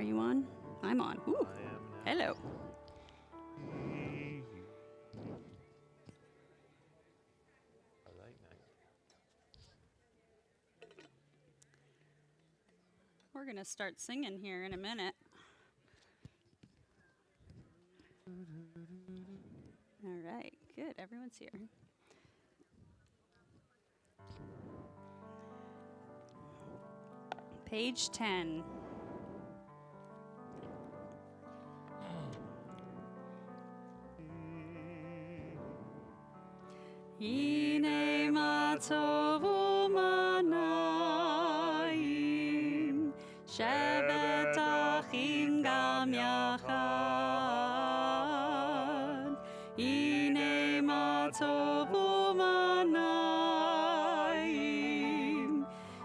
Are you on? I'm on. Ooh. Hello. We're going to start singing here in a minute. All right, good. Everyone's here. Page 10. Hine matzovu manayim, shevet achim gam yachad. Hine matzovu manayim,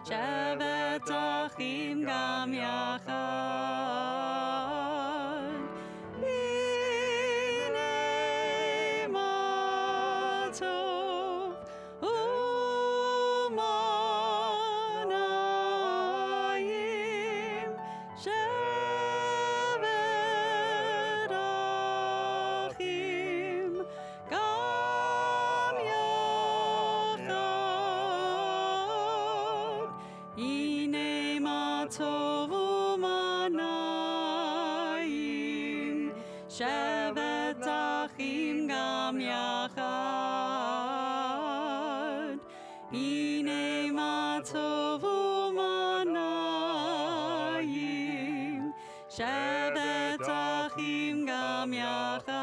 shevet achim gam yachad. Hine matzov umanayim, shevet achim gam yachad. Hine matzov umanayim, shevet achim gam yachad. Hine matzov umanayim, shevet achim gam yachad. Hine matzov umanayim, shevet achim gam yachad.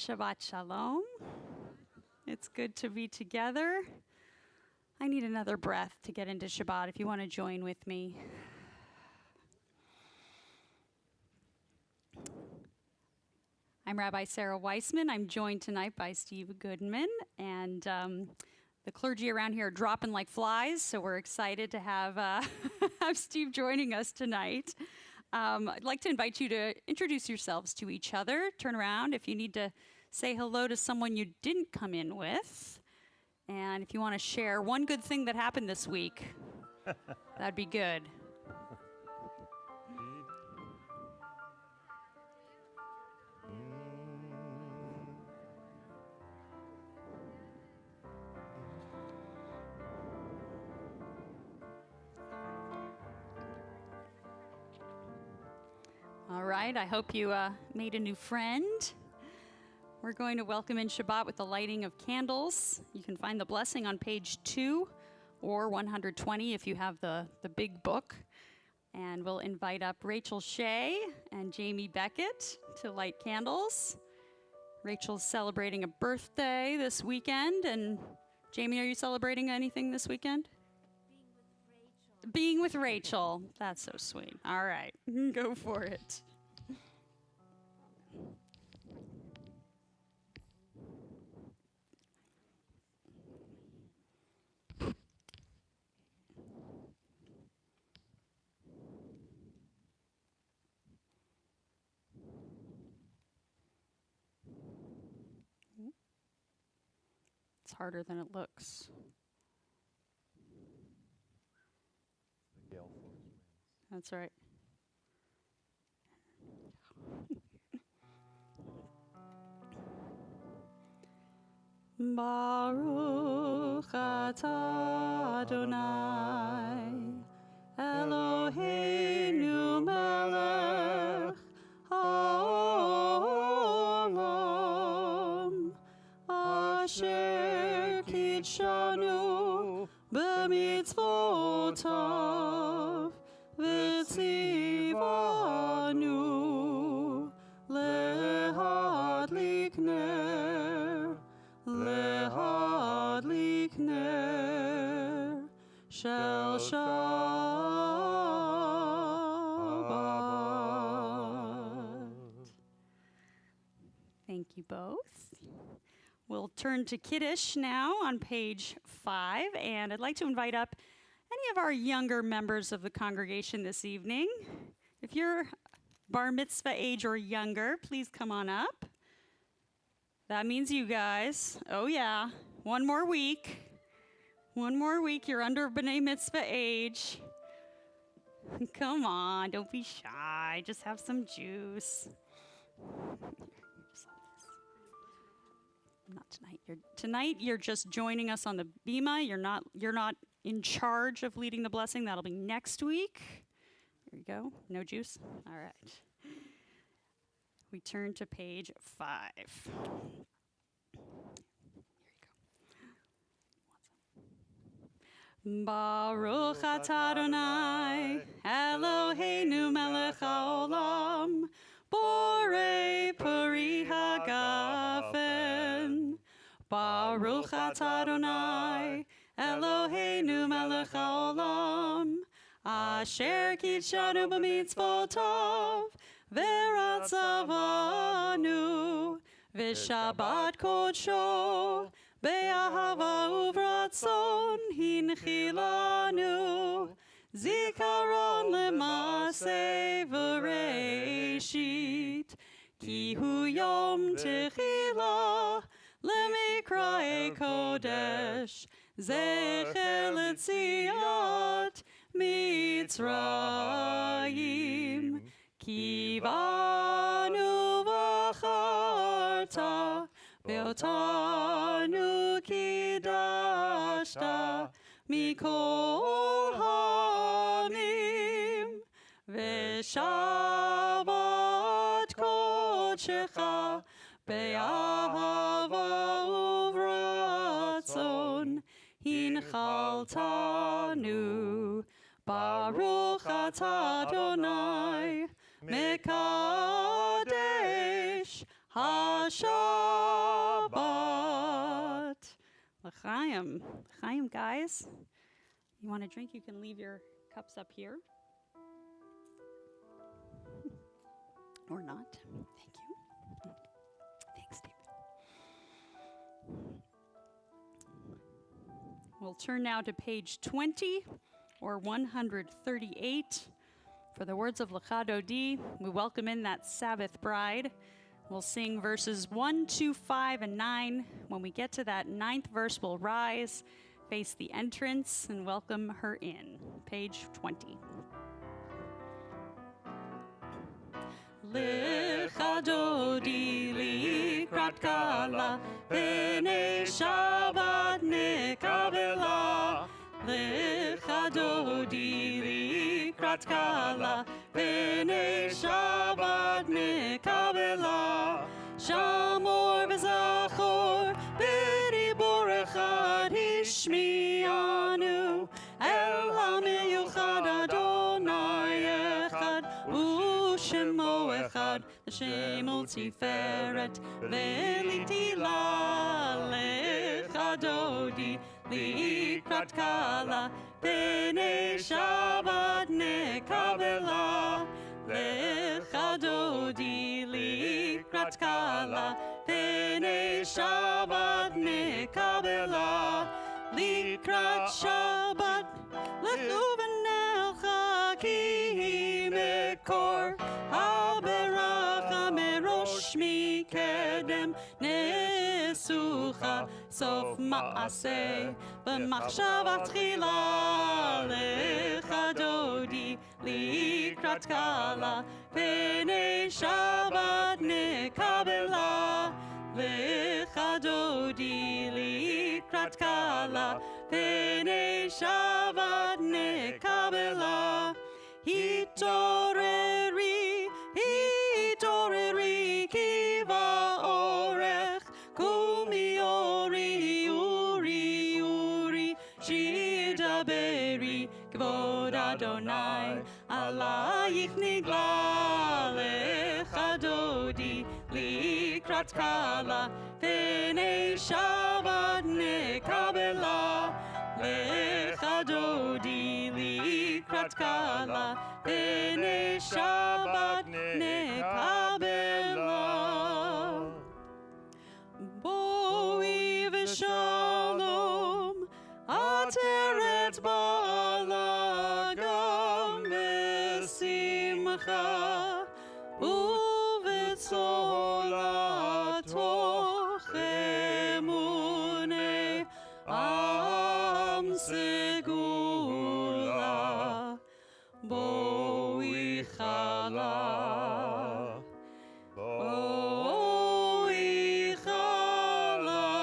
Shabbat Shalom. It's good to be together. I need another breath to get into Shabbat if you want to join with me. I'm Rabbi Sarah Weissman. I'm joined tonight by Steve Goodman, and the clergy around here are dropping like flies, so we're excited to have have Steve joining us tonight. I'd like to invite you to introduce yourselves to each other. Turn around if you need to say hello to someone you didn't come in with. And if you want to share one good thing that happened this week, that'd be good. All right, I hope you made a new friend. We're going to welcome in Shabbat with the lighting of candles. You can find the blessing on page 2 or 120 if you have the big book. And we'll invite up Rachel Shea and Jamie Beckett to light candles. Rachel's celebrating a birthday this weekend. And Jamie, are you celebrating anything this weekend? Being with Rachel. That's so sweet. All right, go for it. It's harder than it looks. That's right. Baruch atah Adonai Eloheinu melech haolam asher kitshanu b'mitzvotav v'tzivanu lehadlik ner shel Shabbat. turn to Kiddush now on page 5, and I'd like to invite up any of our younger members of the congregation this evening. If you're bar mitzvah age or younger, please come on up. That means you guys. Oh yeah, one more week. One more week, you're under B'nai Mitzvah age. Come on, don't be shy. Just have some juice. Not tonight. Tonight you're just joining us on the bima. You're not in charge of leading the blessing. That'll be next week. There you go. No juice. All right. We turn to page 5. Baruch atah Adonai, Eloheinu melech haolam, borei peri hagafen. Baruch atah Adonai, Eloheinu melech haolam, asher kitshanu b'mitzvotav, v'ratzavanu, v'shabbat kodsho, be'ahava uvratzon hinchilanu, zikaron lemase v'reishit, ki hu yom techila lemikrae kodesh, zecher letziat mitzrayim, ki vanu v'charta Ve'otanu kidashta mikol hamim, ve'shabbat kodshecha be'ahava uvratzon hinchaltanu. Baruch atah Adonai mekadesh HaShabbat. L'chaim. L'chaim, guys. You want a drink? You can leave your cups up here. Or not. Thank you. Thanks, David. We'll turn now to page 20, or 138. For the words of Lecha Dodi, we welcome in that Sabbath bride. We'll sing verses 1, 2, 5, and 9. When we get to that 9th verse, we'll rise, face the entrance, and welcome her in. Page 20. Lecha Dodi likrat kala, B'nai Shabbat nekabela. Lecha Dodi likrat kala, B'nai Shabbat nekabela. Shamor v'zachor b'dibur echad hishmianu, el hamiyuchad Adonai echad u'shemo echad, l'shem u'tiferet ve'litila. Lecha Dodi likrat kala, B'nai Shabbat nekabela. Lecha Dodi likrat kala, B'nai Shabbat nekabela. Likrat Shabbat lechu v'nelcha, ki mekor haberacha merosh mikedem nesucha sof maaseh b'machshava tchila. Lecha Dodi likrat kala, B'nai Shabbat nekabela. Lecha Dodi likrat kala, B'nai Shabbat nekabela. Hitoreri, hitoreri, ki va'orech, kumi ori, uri, uri, shidaberi, kvod Adonai, alayich nigla. Lecha Dodi likrat kala, B'nai Shabbat nekabela. Lecha Dodi likrat kala, B'nai Shabbat nekabela. Boi ובצולתו אמוני עם סגולה בואי חלה בואי חלה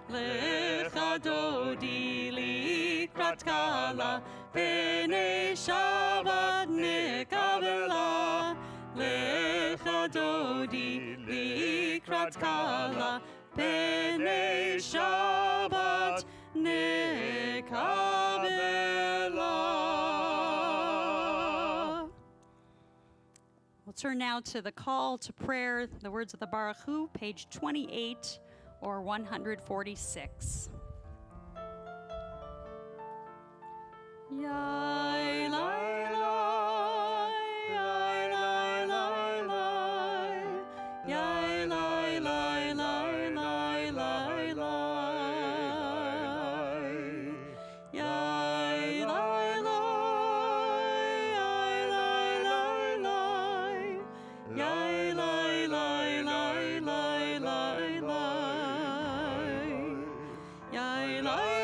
לך דודי לקראת כלה פני שבת נקבלה לך דודי לקראת כלה פני שבת נקבלה. We'll turn now to the call to prayer, the words of the Baruch Hu, page 28 or 146. Yai, lai, lai, yai, lai, lai, lai, yai, lai, lai, lai, lai, lai, lai, yai, lai, lai, yai, lai, lai, lai, yai, lai, lai, lai, lai, lai, lai, yai, lai.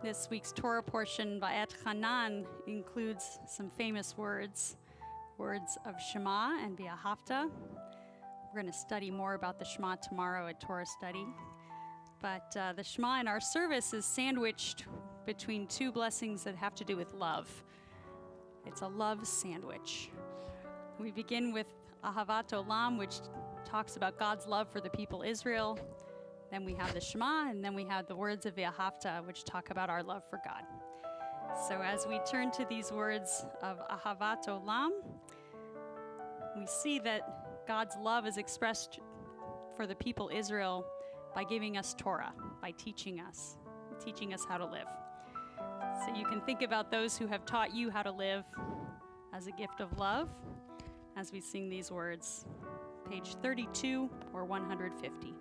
This week's Torah portion by Et Hanan includes some famous words of Shema and V'ahavta. We're going to study more about the Shema tomorrow at Torah study. But the Shema in our service is sandwiched between two blessings that have to do with love. It's a love sandwich. We begin with Ahavat Olam, which talks about God's love for the people Israel. Then we have the Shema, and then we have the words of V'ahavta, which talk about our love for God. So as we turn to these words of Ahavat Olam, we see that God's love is expressed for the people Israel by giving us Torah, by teaching us how to live. So you can think about those who have taught you how to live as a gift of love as we sing these words, page 32 or 150.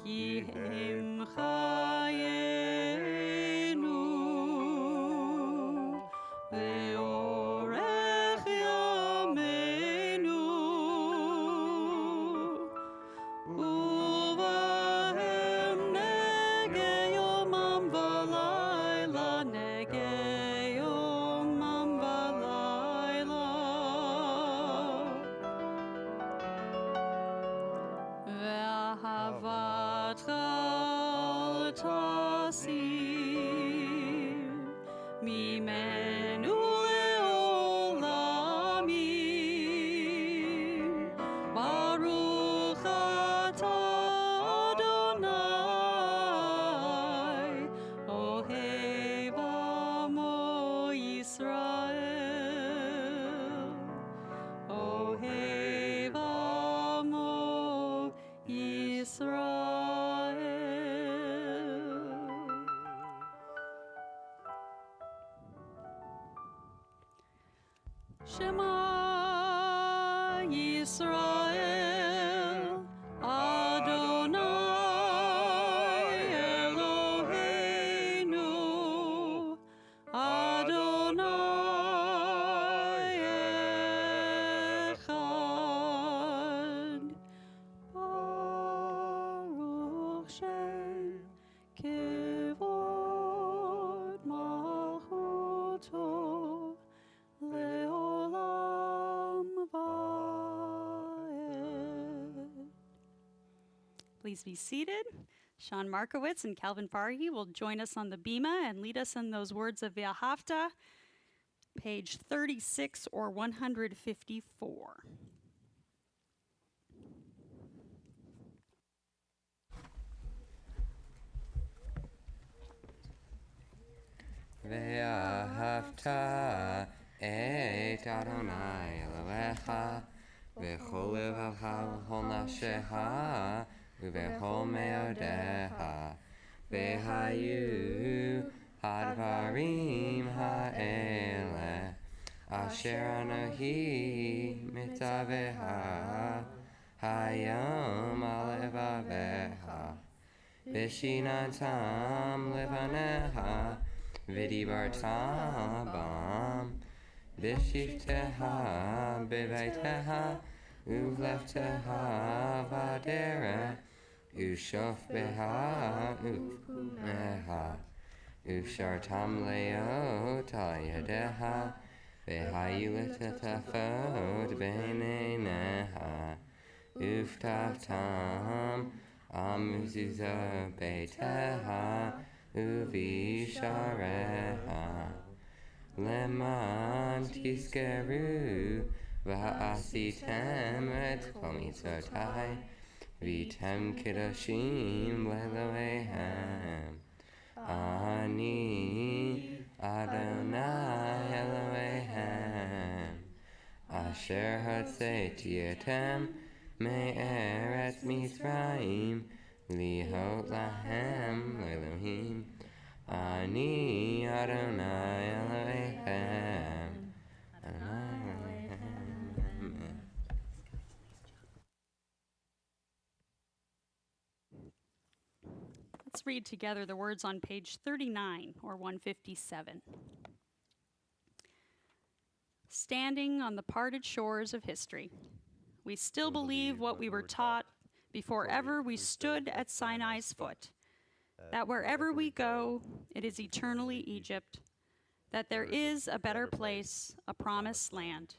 Ki himcha Please be seated. Sean Markowitz and Calvin Farhi will join us on the bima and lead us in those words of V'ahavta, page 36 or 154. Ve'ahavta et Adonai Elohecha v'chol levacha v'chol nafshecha v'chol me'odecha ve'hayu hadvarim ha'eleh asher anohi mitzaveha hayom alevavecha v'shinantam levaneha v'dibartam bam v'shifteha b'beiteha uvlefteha v'adere ushofbeha uvneha ushartam leot al yadeha v'hayu l'tetafot b'neineha uftaftam amuzuzah beiteha uvishareha leman tiskeru va'asitem et kol mitzotai v'tem kedoshim le'Elohehem ani Adonai Elohehem asher hotzeti etem me'eretz Mitzrayim lihot lahem Elohim ani Adonai Elohehem Adonai Elohehem. Let's read together the words on page 39 or 157. Standing on the parted shores of history, we still believe what we were taught before ever we stood at Sinai's foot, that wherever we go, it is eternally Egypt, that there is a better place, a promised land,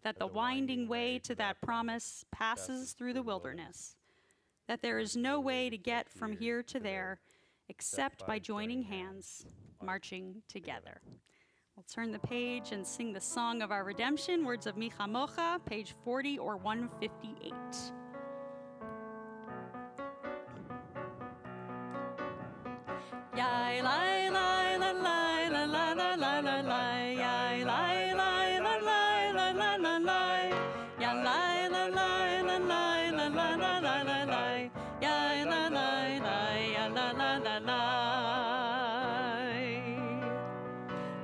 that the winding way to that promise passes through the wilderness, that there is no way to get from here to there except by joining hands, marching together. We'll turn the page and sing the song of our redemption, words of Micha Mocha, page 40 or 158. Yai lai lai la lai la la la la la lai yai lai lai la lai la la la lai ya lai la lai la lai la la la la la lai yai la lai lai ya la la la lai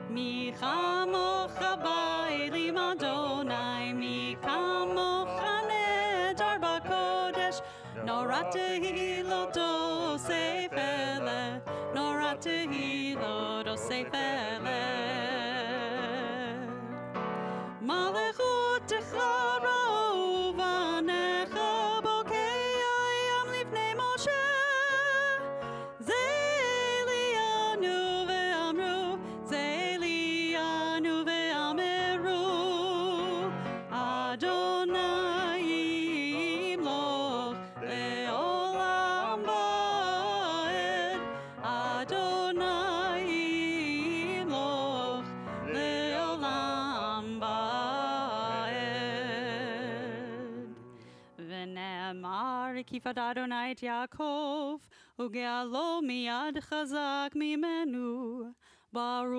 Micha mocha ba'elim Adonai Micha mocha nedar b'kodesh noratehi lo dosei fele noratehi lo dosei fele malechutecha ra'uvanecha bokei ayam livnei Moshe zelianu ve'amru zelianu ve'ameru Adonai yimloch le'olam ba'ed Adonai yimloch le'olam ba'ed V'ne'emar kifad Adonai et Yaakov ugealo miyad chazak mimenu Baruch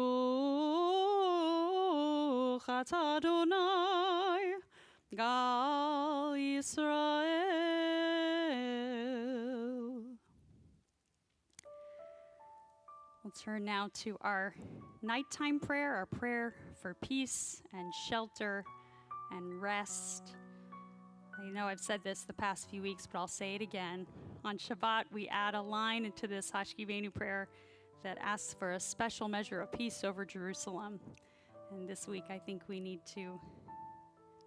atah Adonai Gal Yisrael. We'll turn now to our nighttime prayer, our prayer for peace and shelter and rest. I know I've said this the past few weeks, but I'll say it again. On Shabbat, we add a line into this Hashkivenu prayer that asks for a special measure of peace over Jerusalem. And this week, I think we need to,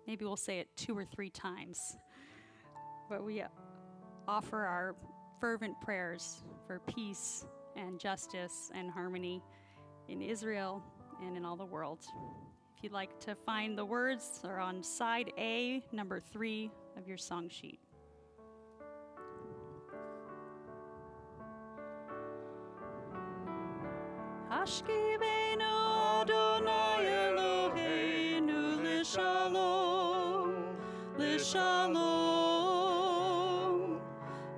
maybe we'll say it 2 or 3 times. But we offer our fervent prayers for peace and justice and harmony in Israel and in all the world. If you'd like to find the words, they're on side A, number 3 of your song sheet. Vashkivenu Adonai Eloheinu L'Shalom, L'Shalom.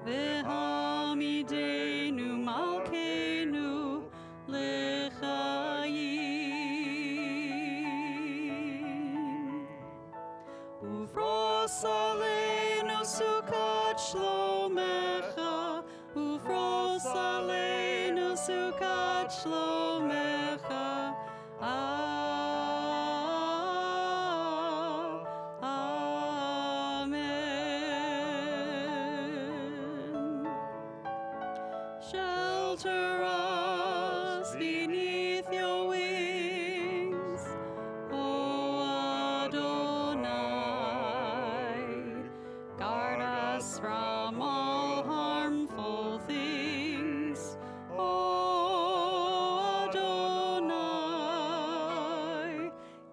V'hamidenu Malkeinu L'Chaim. Ufros aleinu Sukkot Shlomecha, Ufros aleinu Sukkot Shlomecha. Amen. Shelter us beneath your wings, O Adonai. Guard us from all harmful things, O Adonai.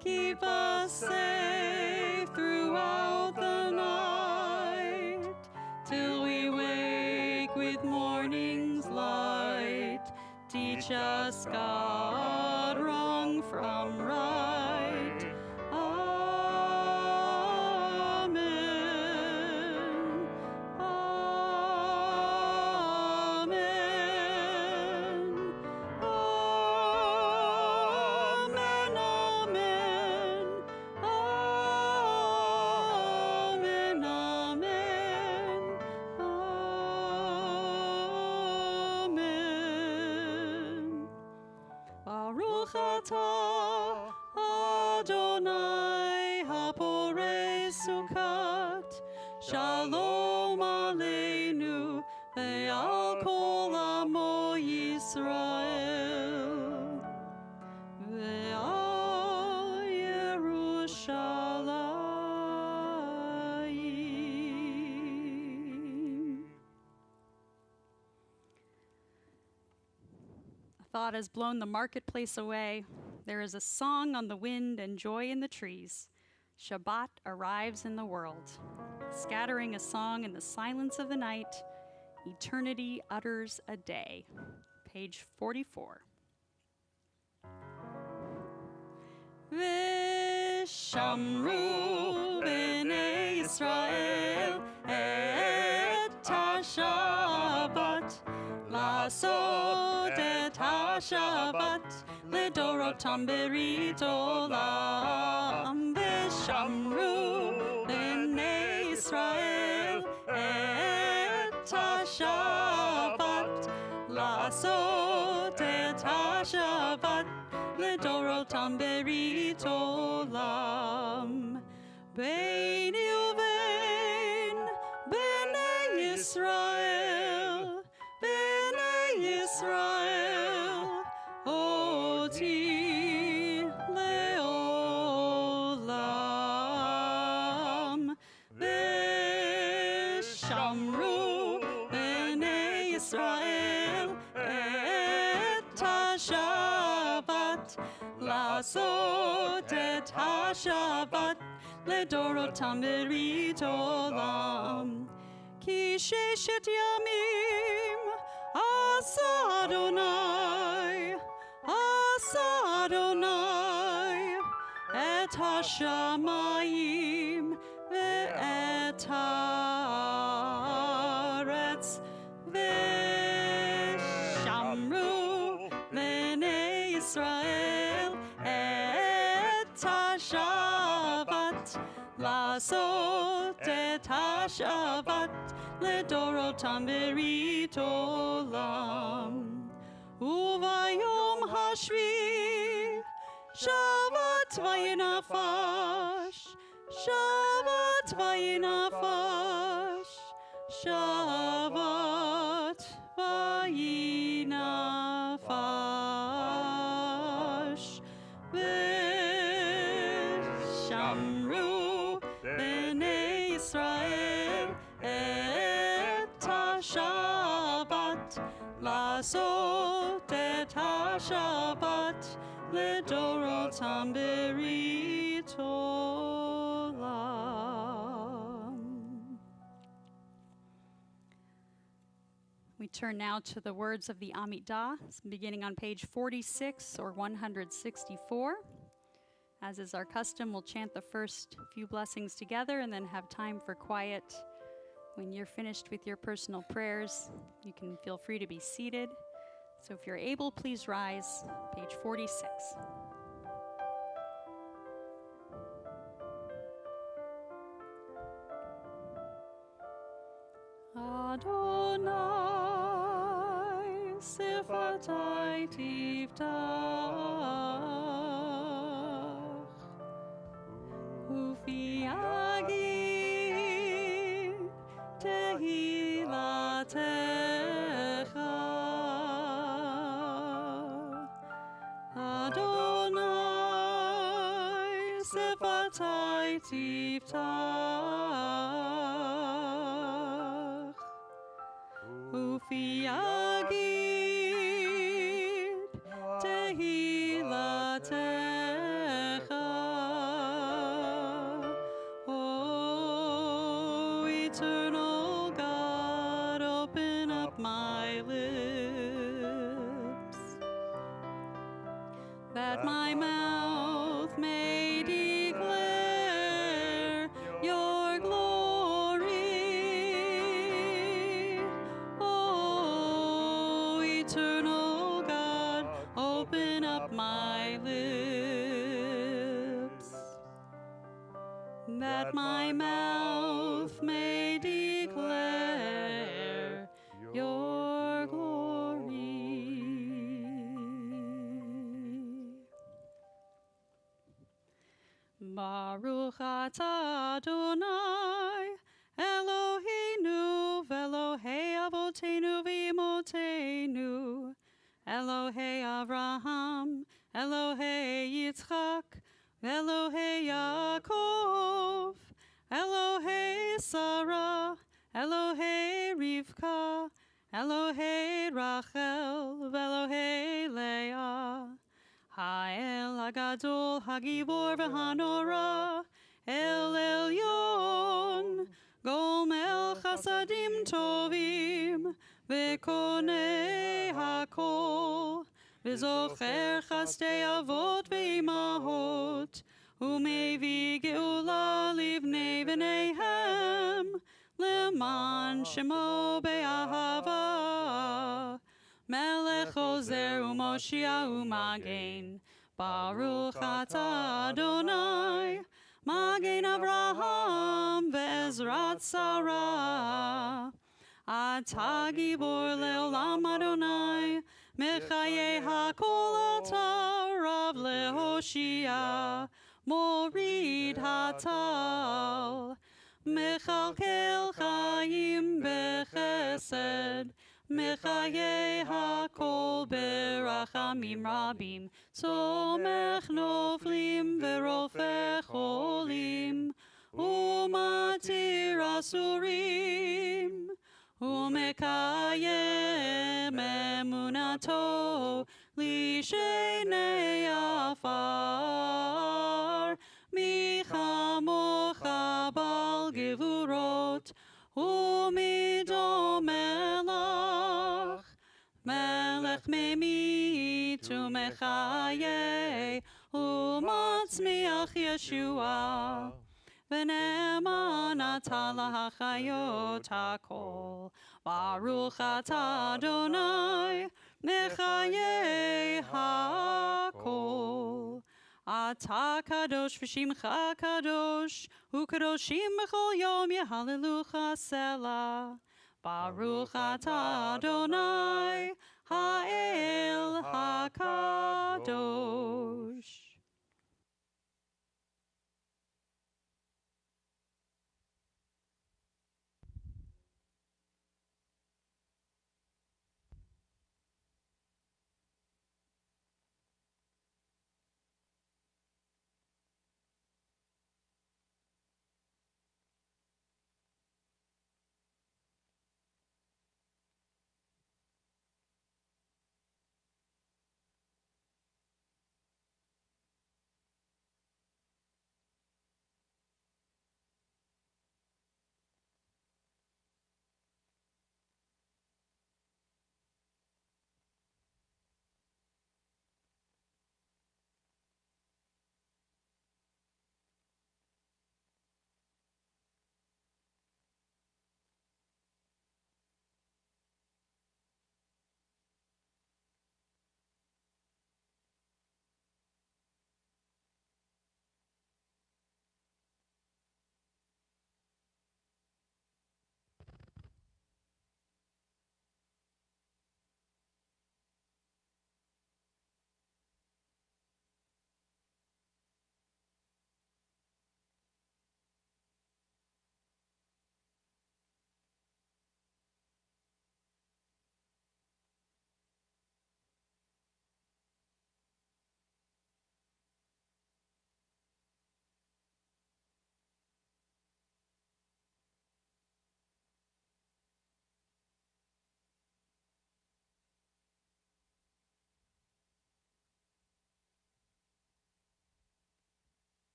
Keep us safe throughout the night, till we wake with morning's light. Teach us, God, wrong from right. Amen. Amen. Amen. Amen. Amen. Amen. Baruch atah Adonai haporei sukkot, shalom aleinu ve'al kol amo Yisrael ve'al Yerushalayim. A thought has blown the marketplace away. There is a song on the wind and joy in the trees. Shabbat arrives in the world. Scattering a song in the silence of the night, eternity utters a day. Page 44. V'shamru b'nei Yisrael et ha-Shabbat, לעשות את השבת לדורותם ברית עולם. ושמרו בני ישראל את השבת, לעשות את השבת לדורותם ברית עולם. ביני ובין בני ישראל, Israel, oti leolam. V'shamru b'nei Israel et ha-Shabbat, לעשות את השבת לדורותם ברית עולם. כי ששת ימים עשה אדוני, עשה אדוני את השמיים ואת הארץ. ושמרו בני ישראל את השבת, לעשות את השבת לדורותם ברית עולם. וביום השביעי שבת וינפש, שבת וינפש, שבת וינפש. ושמרו בני ישראל את השבת, לעשות את השבת לדורותם ברית עולם. We turn now to the words of the Amidah, beginning on page 46 or 164. As is our custom, we'll chant the first few blessings together and then have time for quiet. When you're finished with your personal prayers, you can feel free to be seated. So if you're able, please rise, page 46. Adonai, sifatai tiftach, ufi agid tehilatecha. Adonai, sifatai tiftach, ufi agid tehilatecha. Oh, eternal God, open up my lips, that my mouth may declare your glory. Oh, eternal God, open up my lips, that my mouth may declare your glory. Baruch atah Adonai, Eloheinu v'Elohei avotenu v'imotenu, Elohei Avraham, Elohei Yitzchak, Elohei Yaakov, Elohei Sarah, Elohei Rivka, Elohei Rachel, v'Elohei Leah. Ha'el Hagadol Hagibor v'Hanora, El Elyon, Gomel Chasadim Tovim, V'Konei Hakol, V'Zocher Chastei Avot v'Imahot, U'Mevi Geula Livnei V'neihem, Leman Shemo Be'ahava, Melech Ozer u'Moshia u'Magen, Baruch atah Adonai, Magen Avraham ve'Ezrat Sarah. Atah Gibor le'olam Adonai, Mechayeh hakol atah Rav le'Hoshia, Morid hatal, Mechalkel chayim bechesed, Mechayeh hakol berachamim rabim, Somech noflim verofech olim, Umatir asurim, Umekayem emunato, Lishenei afar, Michamocha bal gevurot, Umidom melach, Melech memit u'mechayeh, U'matzmiach Yeshua, V'ne'eman atah lahachayot hakol, Baruch atah Adonai, Mechayeh hakol. Atah kadosh v'shimcha kadosh, u'kadoshim b'chol yom yehallelucha selah. Baruch atah Adonai, ha'el hakadosh.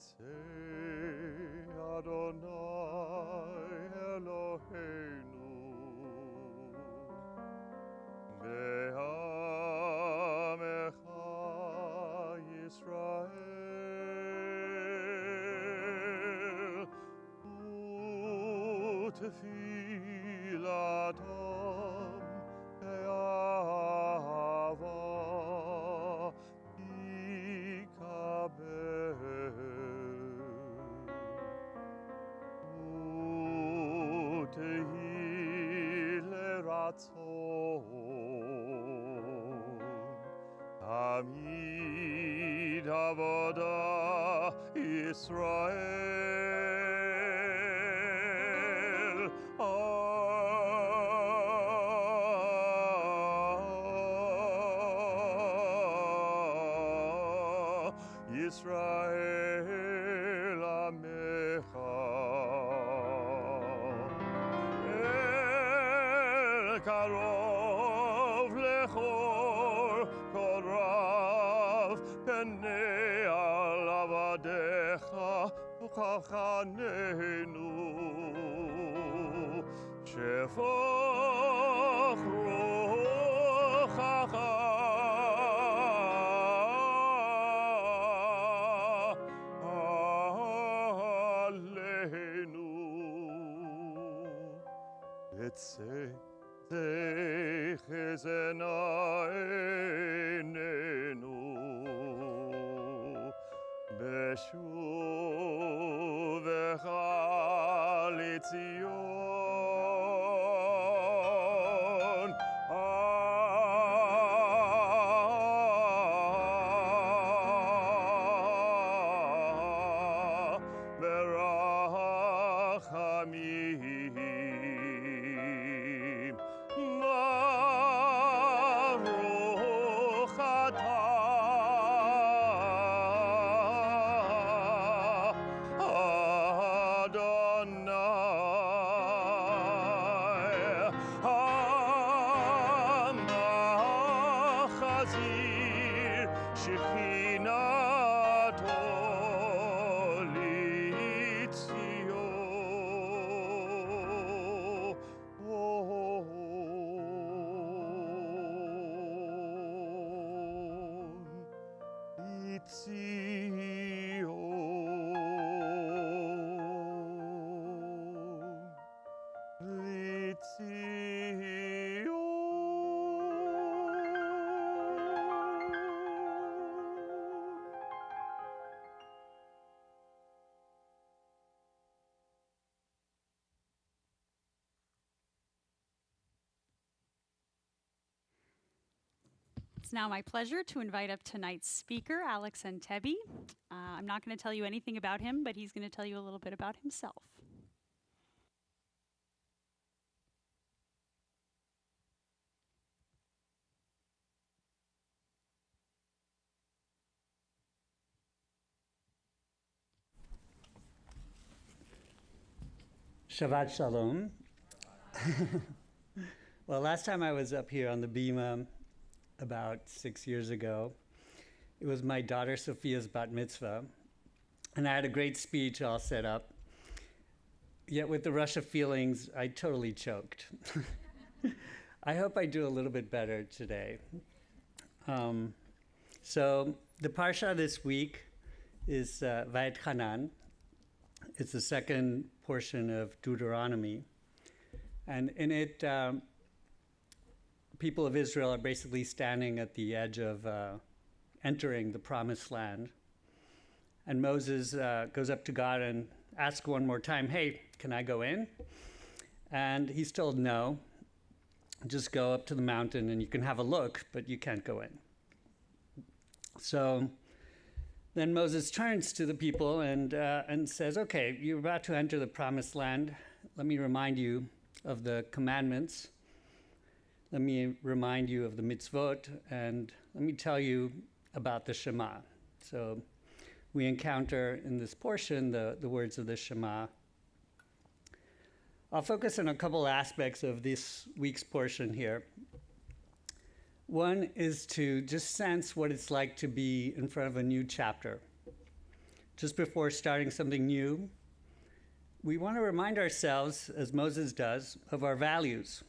Yitzei Adonai Eloheinu Be'amecha Yisrael U'tefilatam be'ahava Yikabel U'tehi leratzon Hamid Avodah Yisrael Yisrael Amecha El Karov Lechor Korav Penei Al Avadecha U'Chachaneinu Shefoch Ruchacha Aleinu Chezena Einenu Beshuvecha Litzion Berachamim Baruch atah Adonai HaMachazir Shechinato It's now my pleasure to invite up tonight's speaker, Alex Entebbe. I'm not going to tell you anything about him, but he's going to tell you a little bit about himself. Shabbat Shalom. Well, last time I was up here on the Bima about 6 years ago, it was my daughter Sophia's bat mitzvah, and I had a great speech all set up. Yet with the rush of feelings, I totally choked. I hope I do a little bit better today. So the parsha this week is Va'etchanan. It's the second portion of Deuteronomy. And in it, people of Israel are basically standing at the edge of entering the promised land. And Moses goes up to God and asks one more time, hey, can I go in? And he's told no, just go up to the mountain and you can have a look, but you can't go in. So then Moses turns to the people and says, okay, you're about to enter the promised land. Let me remind you of the commandments. Let me remind you of the mitzvot, and let me tell you about the Shema. So we encounter in this portion the words of the Shema. I'll focus on a couple aspects of this week's portion here. One is to just sense what it's like to be in front of a new chapter, just before starting something new, we want to remind ourselves, as Moses does, of our values.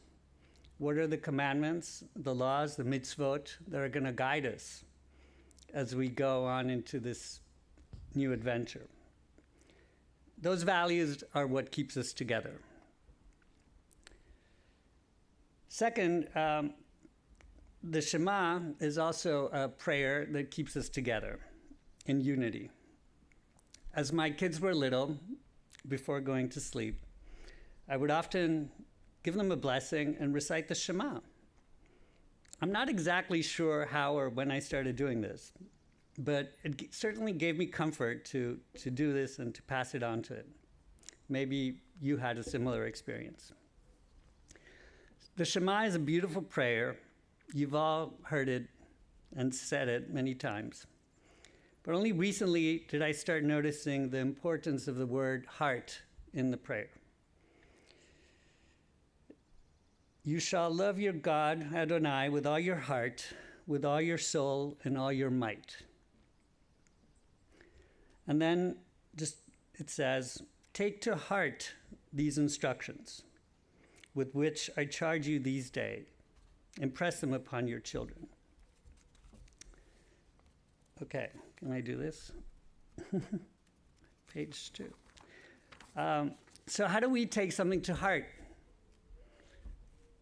What are the commandments, the laws, the mitzvot that are going to guide us as we go on into this new adventure? Those values are what keeps us together. Second, the Shema is also a prayer that keeps us together in unity. As my kids were little, before going to sleep, I would often give them a blessing and recite the Shema. I'm not exactly sure how or when I started doing this, but it certainly gave me comfort to do this and to pass it on to it. Maybe you had a similar experience. The Shema is a beautiful prayer. You've all heard it and said it many times. But only recently did I start noticing the importance of the word heart in the prayer. You shall love your God, Adonai, with all your heart, with all your soul, and all your might. And then it says, take to heart these instructions, with which I charge you these days. Impress them upon your children. Okay, can I do this? Page 2. So how do we take something to heart?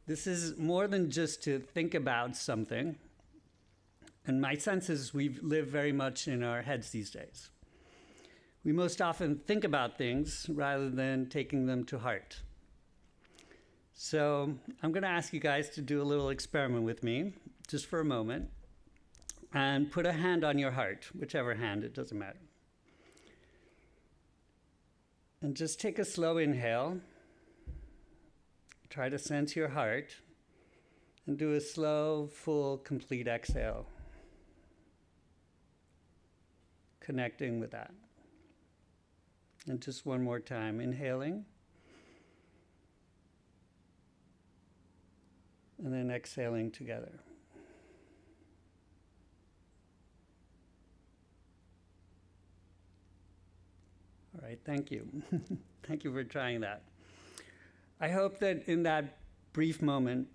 This is more than just to think about something. And my sense is we live very much in our heads these days. We most often think about things rather than taking them to heart. So I'm going to ask you guys to do a little experiment with me, just for a moment, and put a hand on your heart, whichever hand, it doesn't matter. And just take a slow inhale. Try to sense your heart, and do a slow, full, complete exhale, connecting with that. And just one more time, inhaling, and then exhaling together. All right, thank you. Thank you for trying that. I hope that in that brief moment,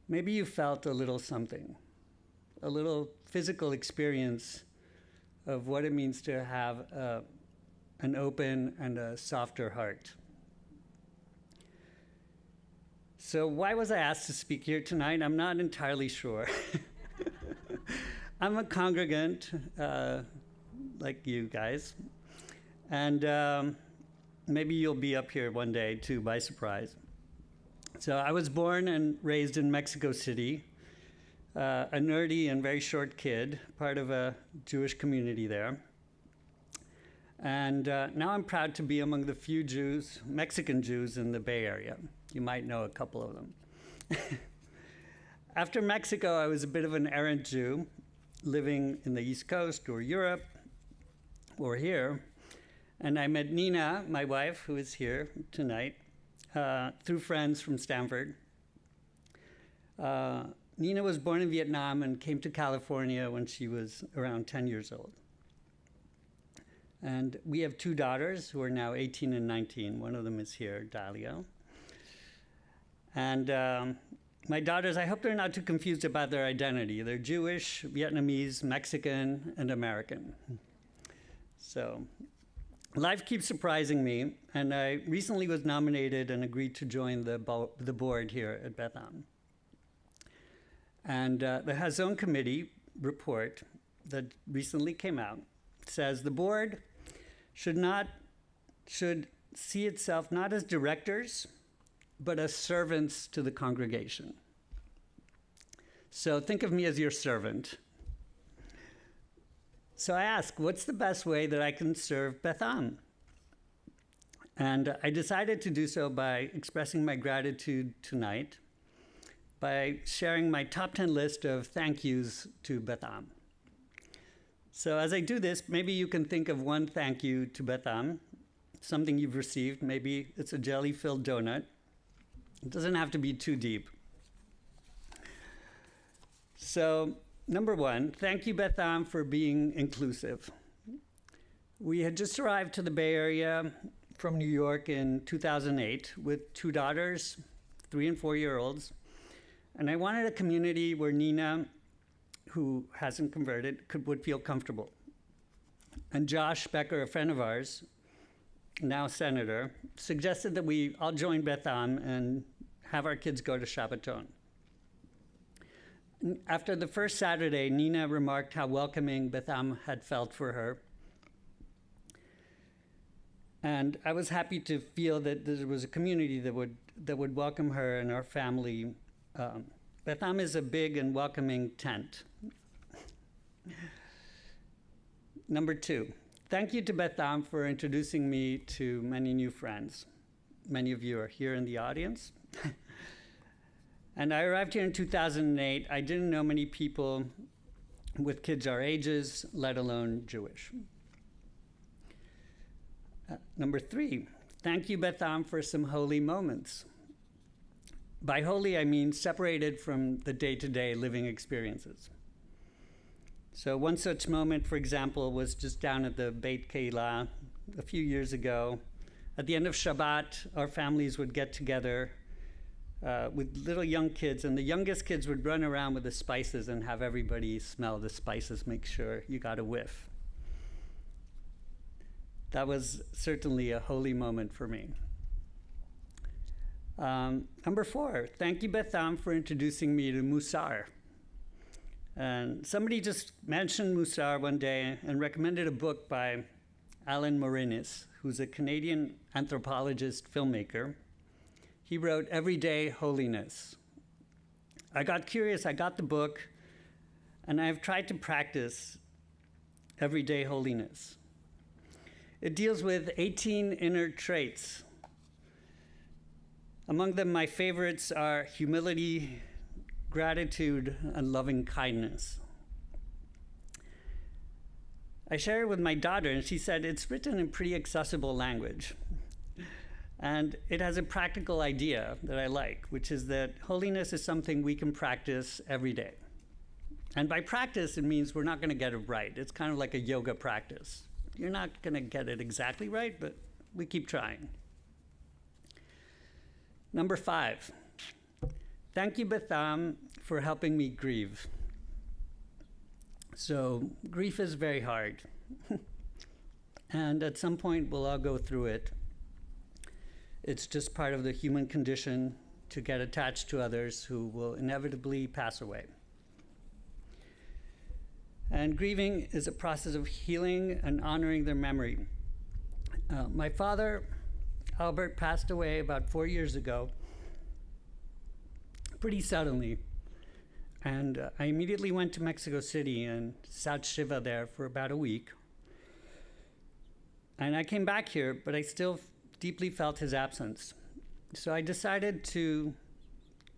maybe you felt a little something, a little physical experience of what it means to have an open and a softer heart. So why was I asked to speak here tonight? I'm not entirely sure. I'm a congregant, like you guys, and maybe you'll be up here one day too, by surprise. So I was born and raised in Mexico City, a nerdy and very short kid, part of a Jewish community there. And now I'm proud to be among the few Jews, Mexican Jews in the Bay Area. You might know a couple of them. After Mexico, I was a bit of an errant Jew, living in the East Coast or Europe or here. And I met Nina, my wife, who is here tonight, through friends from Stanford. Nina was born in Vietnam and came to California when she was around 10 years old. And we have two daughters who are now 18 and 19. One of them is here, Dahlia. And my daughters, I hope they're not too confused about their identity. They're Jewish, Vietnamese, Mexican, and American. So life keeps surprising me, and I recently was nominated and agreed to join the board here at Beth Am. And the Hazon Committee report that recently came out says the board should see itself not as directors, but as servants to the congregation. So think of me as your servant. So I ask, what's the best way that I can serve Beth Am? And I decided to do so by expressing my gratitude tonight by sharing my top 10 list of thank yous to Beth Am. So as I do this, maybe you can think of one thank you to Beth Am, something you've received. Maybe it's a jelly-filled donut. It doesn't have to be too deep. So number one, thank you, Beth Am, for being inclusive. We had just arrived to the Bay Area from New York in 2008 with 2 daughters, 3 and 4-year-olds. And I wanted a community where Nina, who hasn't converted, would feel comfortable. And Josh Becker, a friend of ours, now senator, suggested that we all join Beth Am and have our kids go to Shabbaton. After the first Saturday, Nina remarked how welcoming Beth Am had felt for her. And I was happy to feel that there was a community that would welcome her and our family. Beth Am is a big and welcoming tent. Number 2, thank you to Beth Am for introducing me to many new friends. Many of you are here in the audience. And I arrived here in 2008. I didn't know many people with kids our ages, let alone Jewish. Number 3, thank you, Beth Am, for some holy moments. By holy, I mean separated from the day-to-day living experiences. So one such moment, for example, was just down at the Beit Keilah a few years ago. At the end of Shabbat, our families would get together with little young kids, and the youngest kids would run around with the spices and have everybody smell the spices, make sure you got a whiff. That was certainly a holy moment for me. Number 4, thank you, Beth Am, for introducing me to Musar. And somebody just mentioned Musar one day and recommended a book by Alan Morinis, who's a Canadian anthropologist filmmaker. He wrote Everyday Holiness. I got curious, I got the book, and I've tried to practice everyday holiness. It deals with 18 inner traits. Among them, my favorites are humility, gratitude, and loving kindness. I shared it with my daughter, and she said it's written in pretty accessible language. And it has a practical idea that I like, which is that holiness is something we can practice every day. And by practice, it means we're not going to get it right. It's kind of like a yoga practice. You're not going to get it exactly right, but we keep trying. Number 5, thank you, Beth Am, for helping me grieve. So grief is very hard. And at some point, we'll all go through it. It's just part of the human condition to get attached to others who will inevitably pass away. And grieving is a process of healing and honoring their memory. My father, Albert, passed away about 4 years ago, pretty suddenly. And I immediately went to Mexico City and sat Shiva there for about a week. And I came back here, but I still deeply felt his absence. So I decided to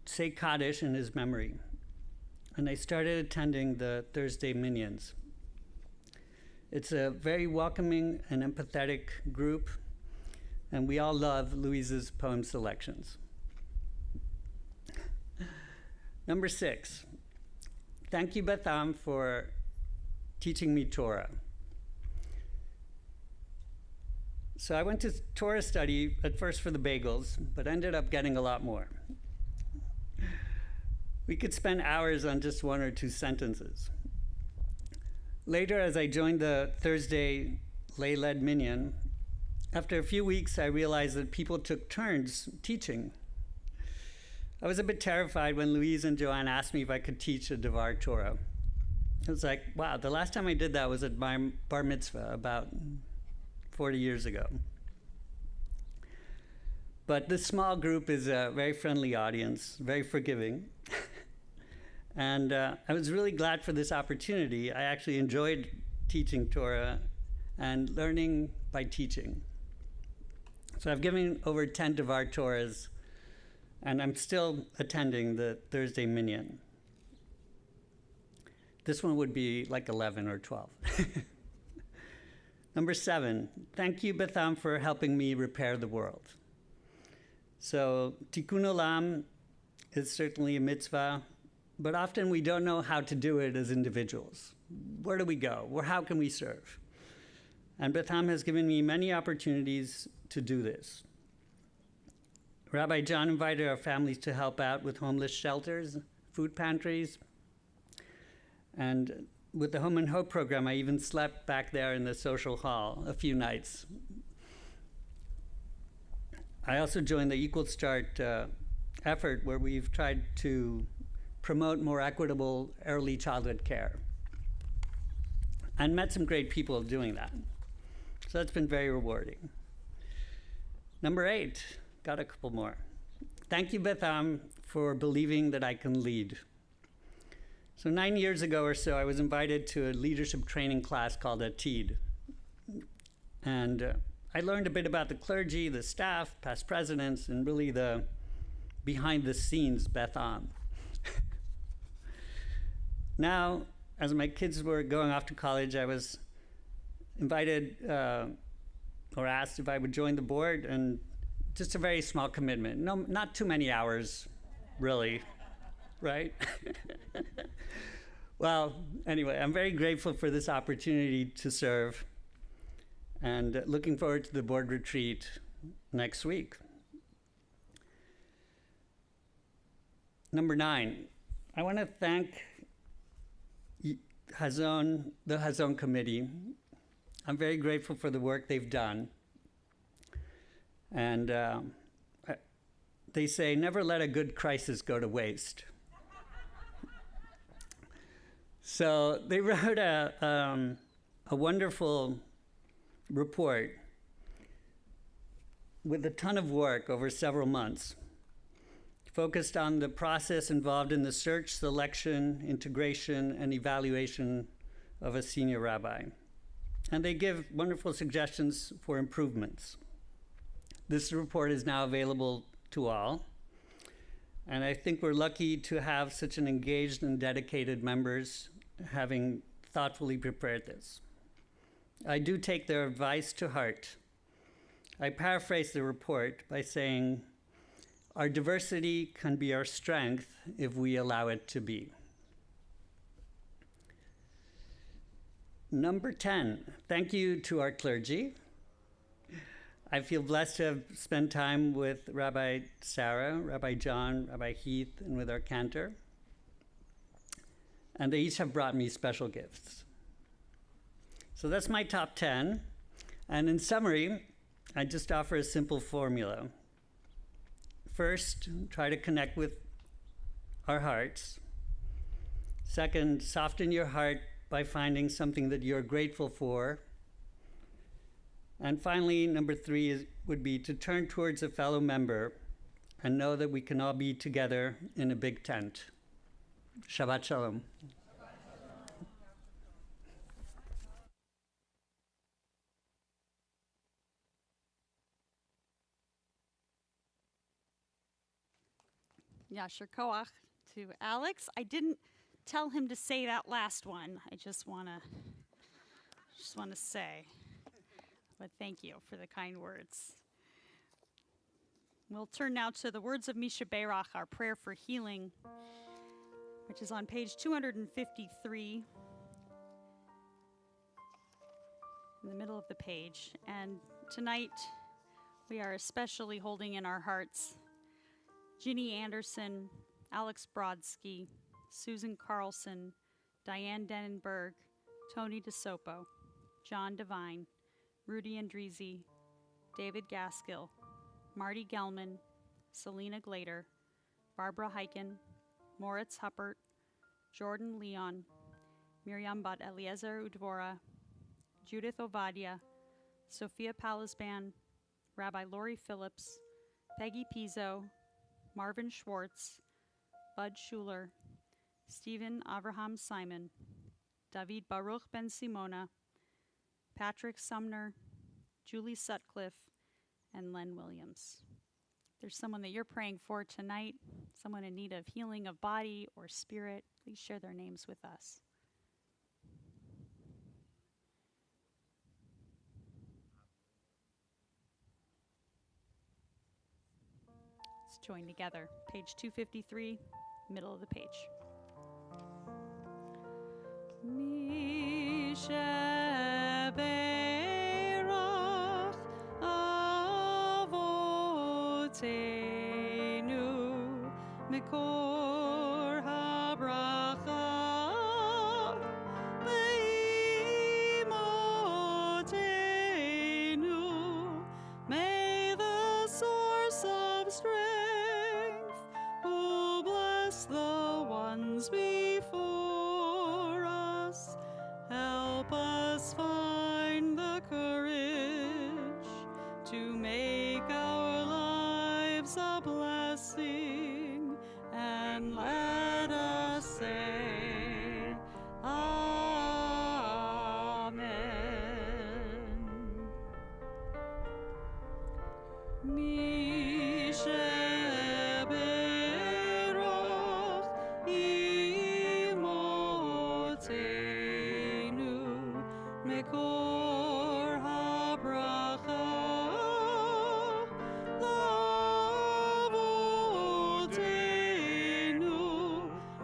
say Kaddish in his memory. And I started attending the Thursday Minions. It's a very welcoming and empathetic group, and we all love Louise's poem selections. Number 6, thank you, Beth Am, for teaching me Torah. So I went to Torah study at first for the bagels, but ended up getting a lot more. We could spend hours on just 1 or 2 sentences. Later, as I joined the Thursday lay-led minyan, after a few weeks, I realized that people took turns teaching. I was a bit terrified when Louise and Joanne asked me if I could teach a Devar Torah. It was like, wow, the last time I did that was at my bar mitzvah about 40 years ago. But this small group is a very friendly audience, very forgiving. And I was really glad for this opportunity. I actually enjoyed teaching Torah and learning by teaching. So I've given over 10 Devar Torahs, and I'm still attending the Thursday Minyan. This one would be like 11 or 12. Number 7, thank you, Beth Am, for helping me repair the world. So Tikkun Olam is certainly a mitzvah, but often we don't know how to do it as individuals. Where do we go? How can we serve? And Beth Am has given me many opportunities to do this. Rabbi John invited our families to help out with homeless shelters, food pantries, and with the Home and Hope program, I even slept back there in the social hall a few nights. I also joined the Equal Start effort, where we've tried to promote more equitable early childhood care, and met some great people doing that. So that's been very rewarding. Number 8, got a couple more. Thank you, Beth Am, for believing that I can lead. So 9 years ago or so, I was invited to a leadership training class called Atid. And I learned a bit about the clergy, the staff, past presidents, and really the behind-the-scenes Beth Am. Now, as my kids were going off to college, I was invited or asked if I would join the board, and just a very small commitment. No, not too many hours, really, right? Well, anyway, I'm very grateful for this opportunity to serve, and looking forward to the board retreat next week. Number 9, I want to thank the Hazon Committee. I'm very grateful for the work they've done. And they say, never let a good crisis go to waste. So they wrote a wonderful report with a ton of work over several months, focused on the process involved in the search, selection, integration, and evaluation of a senior rabbi. And they give wonderful suggestions for improvements. This report is now available to all. And I think we're lucky to have such an engaged and dedicated members having thoughtfully prepared this. I do take their advice to heart. I paraphrase the report by saying, our diversity can be our strength if we allow it to be. Number 10, thank you to our clergy. I feel blessed to have spent time with Rabbi Sarah, Rabbi John, Rabbi Heath, and with our cantor. And they each have brought me special gifts. So that's my top 10. And in summary, I just offer a simple formula. First, try to connect with our hearts. Second, soften your heart by finding something that you're grateful for. And finally, number 3 would be to turn towards a fellow member and know that we can all be together in a big tent. Shabbat Shalom. Yasher Koach to Alex. I didn't tell him to say that last one. I just want to say. But thank you for the kind words. We'll turn now to the words of Misha Beirach, our prayer for healing, which is on page 253, in the middle of the page. And tonight, we are especially holding in our hearts Ginny Anderson, Alex Brodsky, Susan Carlson, Diane Denenberg, Tony DeSopo, John Devine, Rudy Andrizi, David Gaskill, Marty Gelman, Selena Glader, Barbara Heiken, Moritz Huppert, Jordan Leon, Miriam Bat Eliezer Udvora, Judith Ovadia, Sophia Palisban, Rabbi Lori Phillips, Peggy Pizzo, Marvin Schwartz, Bud Schuler, Stephen Avraham Simon, David Baruch Ben Simona, Patrick Sumner, Julie Sutcliffe, and Len Williams. If there's someone that you're praying for tonight, someone in need of healing of body or spirit, please share their names with us. Let's join together. Page 253, middle of the page. Misha מקור הברכה באמותינו. May the source of strength who bless the ones before us help us find the courage to make our lives a blessing, and let us say Amen. Mi sheberoch imotenu mekor habracha lavotenu.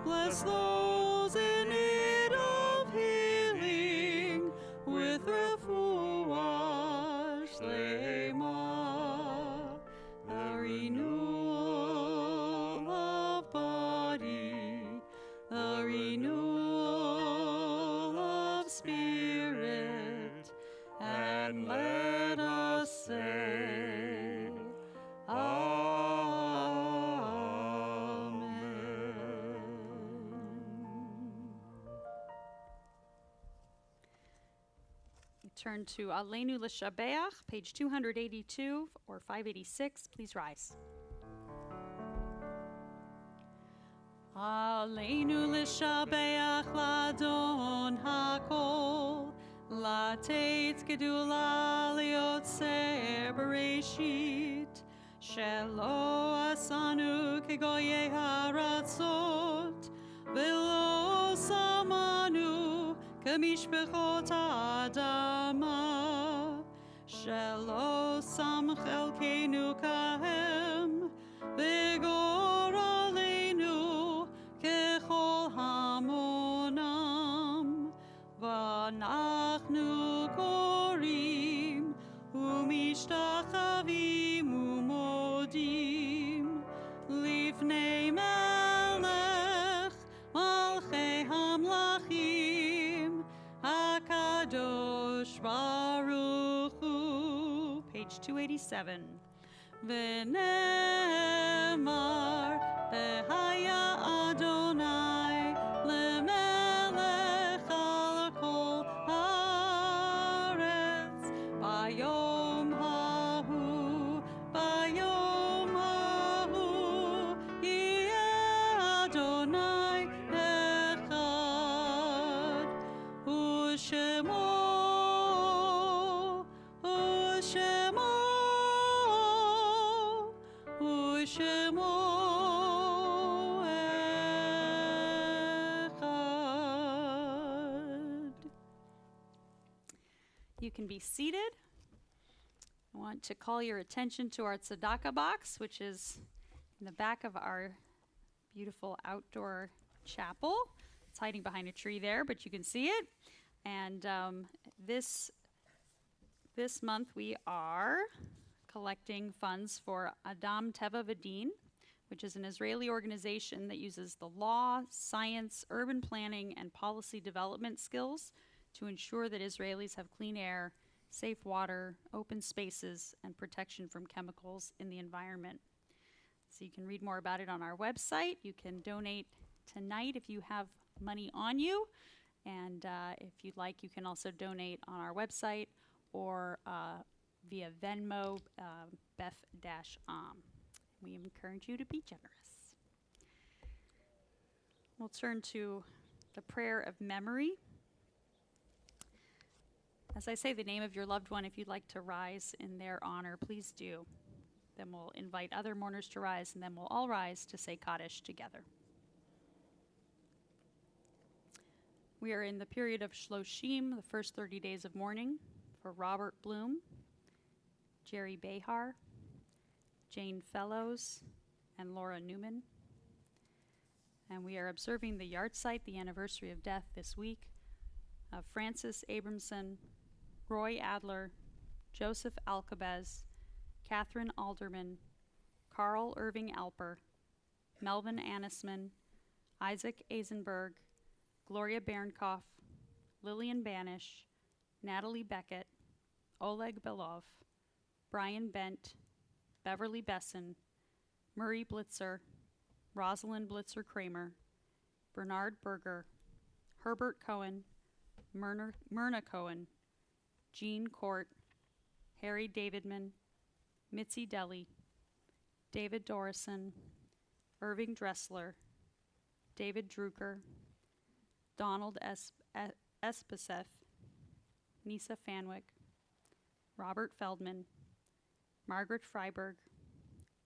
Bless those in need of healing with refuah shlema, the renewal of body, the renewal of spirit, and let us say turn to Aleinu L'Shabeach, page 282 or 586. Please rise. Aleinu L'Shabeach Ladon HaKol, Latet Gedula Liotzer Bereshit, Shelo Asanu Kegoye Haratzot, Velo Samanu Kamishbechot Adama, Shelo Sam Chelkenu Kahem, Vigor Aleinu Kechol Hamonam, Vanachnu Korim Umishtachavim Umodim Lifnei Melech Malchei Hamlachim HaKadosh Baruch Hu. Page 287. V'nemar Behaya Adonai Lemelech al kol haaretz Bayom hahu Yeh Adonai echad U'shemo echad. You can be seated. I want to call your attention to our tzedakah box, which is in the back of our beautiful outdoor chapel. It's hiding behind a tree there, but you can see it. And this month we are collecting funds for Adam Teva V'Din, which is an Israeli organization that uses the law, science, urban planning, and policy development skills to ensure that Israelis have clean air, safe water, open spaces, and protection from chemicals in the environment. So you can read more about it on our website. You can donate tonight if you have money on you. And if you'd like, you can also donate on our website or via Venmo, Beth-Am. We encourage you to be generous. We'll turn to the prayer of memory. As I say the name of your loved one, if you'd like to rise in their honor, please do. Then we'll invite other mourners to rise, and then we'll all rise to say Kaddish together. We are in the period of Shloshim, the first 30 days of mourning, for Robert Bloom, Jerry Behar, Jane Fellows, and Laura Newman. And we are observing the yahrzeit, the anniversary of death this week, of Francis Abramson, Roy Adler, Joseph Alcabez, Catherine Alderman, Carl Irving Alper, Melvin Anisman, Isaac Eisenberg, Gloria Bernkoff, Lillian Banish, Natalie Beckett, Oleg Belov, Brian Bent, Beverly Besson, Murray Blitzer, Rosalind Blitzer Kramer, Bernard Berger, Herbert Cohen, Myrna Cohen, Jean Court, Harry Davidman, Mitzi Deli, David Dorison, Irving Dressler, David Drucker, Donald Espeseth, Nisa Fanwick, Robert Feldman, Margaret Freiberg,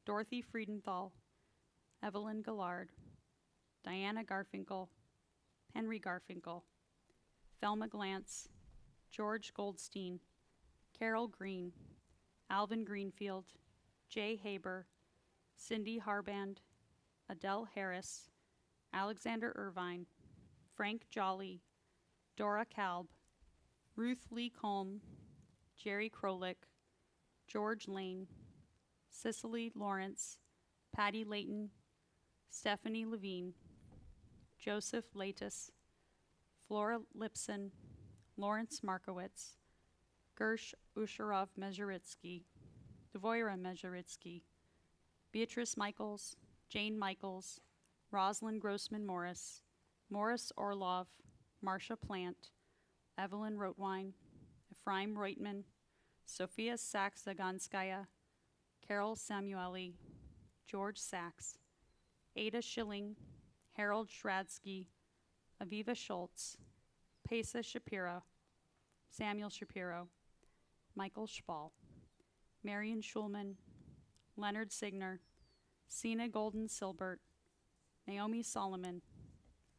Dorothy Friedenthal, Evelyn Gillard, Diana Garfinkel, Henry Garfinkel, Thelma Glantz, George Goldstein, Carol Green, Alvin Greenfield, Jay Haber, Cindy Harband, Adele Harris, Alexander Irvine, Frank Jolly, Dora Kalb, Ruth Lee Colm, Jerry Krolik, George Lane, Cicely Lawrence, Patty Layton, Stephanie Levine, Joseph Latus, Flora Lipson, Lawrence Markowitz, Gersh Usharov Mezheritsky, Dvoira Mezheritsky, Beatrice Michaels, Jane Michaels, Rosalind Grossman Morris, Morris Orlov, Marcia Plant, Evelyn Rotwein, Ephraim Reutman, Sophia Sachs-Zaganskaya, Carol Samueli, George Sachs, Ada Schilling, Harold Schradsky, Aviva Schultz, Pesa Shapiro, Samuel Shapiro, Michael Spall, Marion Schulman, Leonard Signer, Sina Golden Silbert, Naomi Solomon,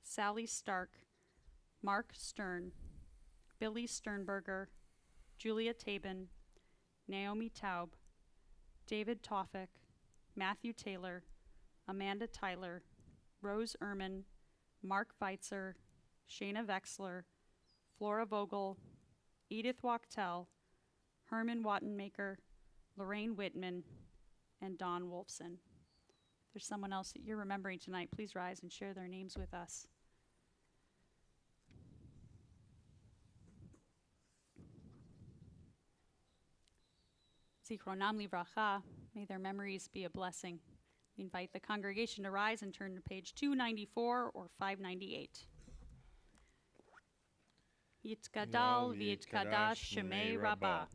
Sally Stark, Mark Stern, Billy Sternberger, Julia Tabin, Naomi Taub, David Toffick, Matthew Taylor, Amanda Tyler, Rose Ehrman, Mark Weitzer, Shayna Vexler, Flora Vogel, Edith Wachtel, Herman Wattenmaker, Lorraine Whitman, and Don Wolfson. If there's someone else that you're remembering tonight, please rise and share their names with us. Zichronam livracha, may their memories be a blessing. We invite the congregation to rise and turn to page 294 or 598. Yitkadal v'yitkadash shemei rabbah,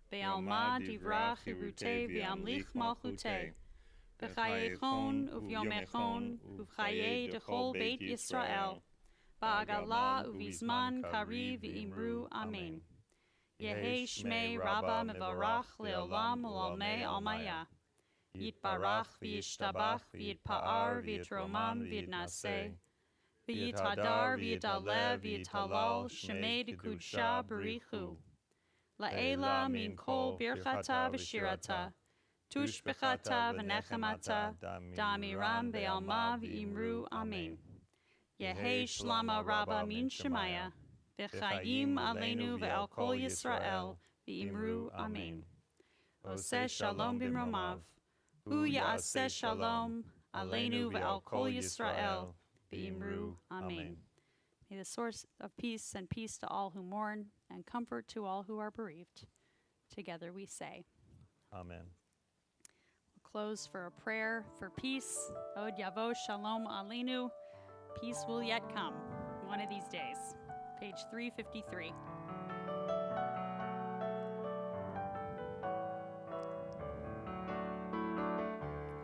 be'alma divrach chirutei v'amlich malchutei, b'chayechon uv'yomechon uv'chayei dechol beit Yisrael, ba'agala uv'izman kari v'imru amen. Yehi shmei rabbah mevarach leolam u'almei almaya. Yitbarach v'yishtabach v'yitpa'ar v'yitromam v'yitnaseh. V'yitadar v'yitalev v'yitalal shemei dekudsha barichu. La'ela min kol birchata v'shirata. Tushbechata v'nechemata. Damiram be'alma v'imru amen. Yehi shlama rabba min shemaya. V'chayim aleinu ve'al kol Yisrael v'imru amen. Oseh shalom b'mromav. Hu ya'aseh shalom aleinu ve'al kol Yisrael v'imru amen. May the source of peace send peace to all who mourn and comfort to all who are bereaved. Together we say, Amen. We'll close for a prayer for peace. Od yavo shalom aleinu. Peace will yet come one of these days. Page 353.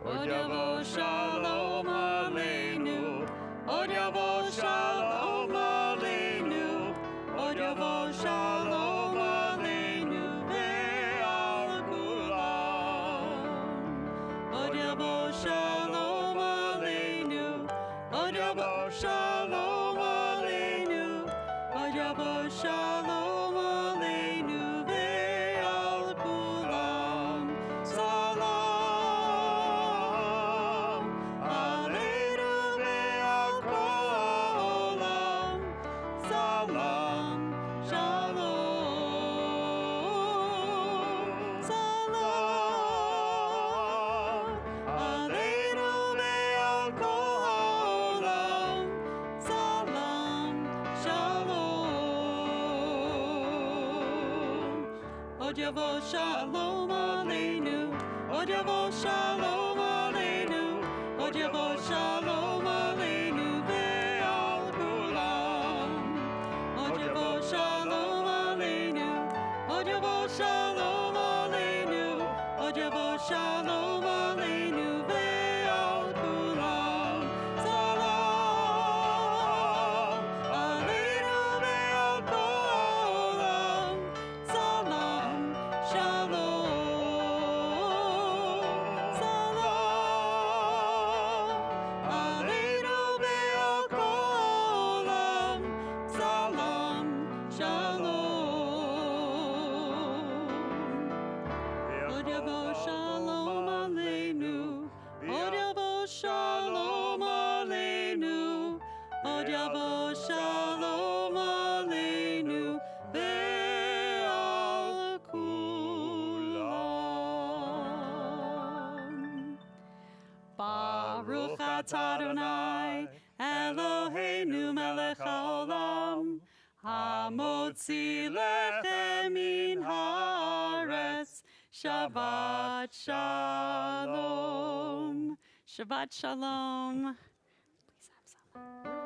Od yavo shalom aleinu. Od yavo shalom aleinu. Od yavo shalom aleinu ve'al kulam. Od yavo shalom aleinu. Od yavo shalom aleinu. Od yavo shalom aleinu ve'al kulam. Salam Yavo Shalom Aleinu, Od Yavo Shalom Aleinu, Od Yavo Shalom Aleinu ve'al kulam. Od Yavo Shalom Aleinu, Od Yavo Shalom Aleinu, Od Yavo Shalom Aleinu ve'al kulam. Salam Aleinu ve'al kulam. Salam Shalom. Salam Aleinu ve'al kulam. Salam Shalom. Od Yavo Shalom Aleinu, Od Yavo Shalom Aleinu, Od Yavo Shalom Aleinu ve'al kulam. Baruch atah Adonai, Eloheinu melech haolam, hamotzi lechem min haaretz. Shabbat Shalom. Shabbat Shalom. Please have some.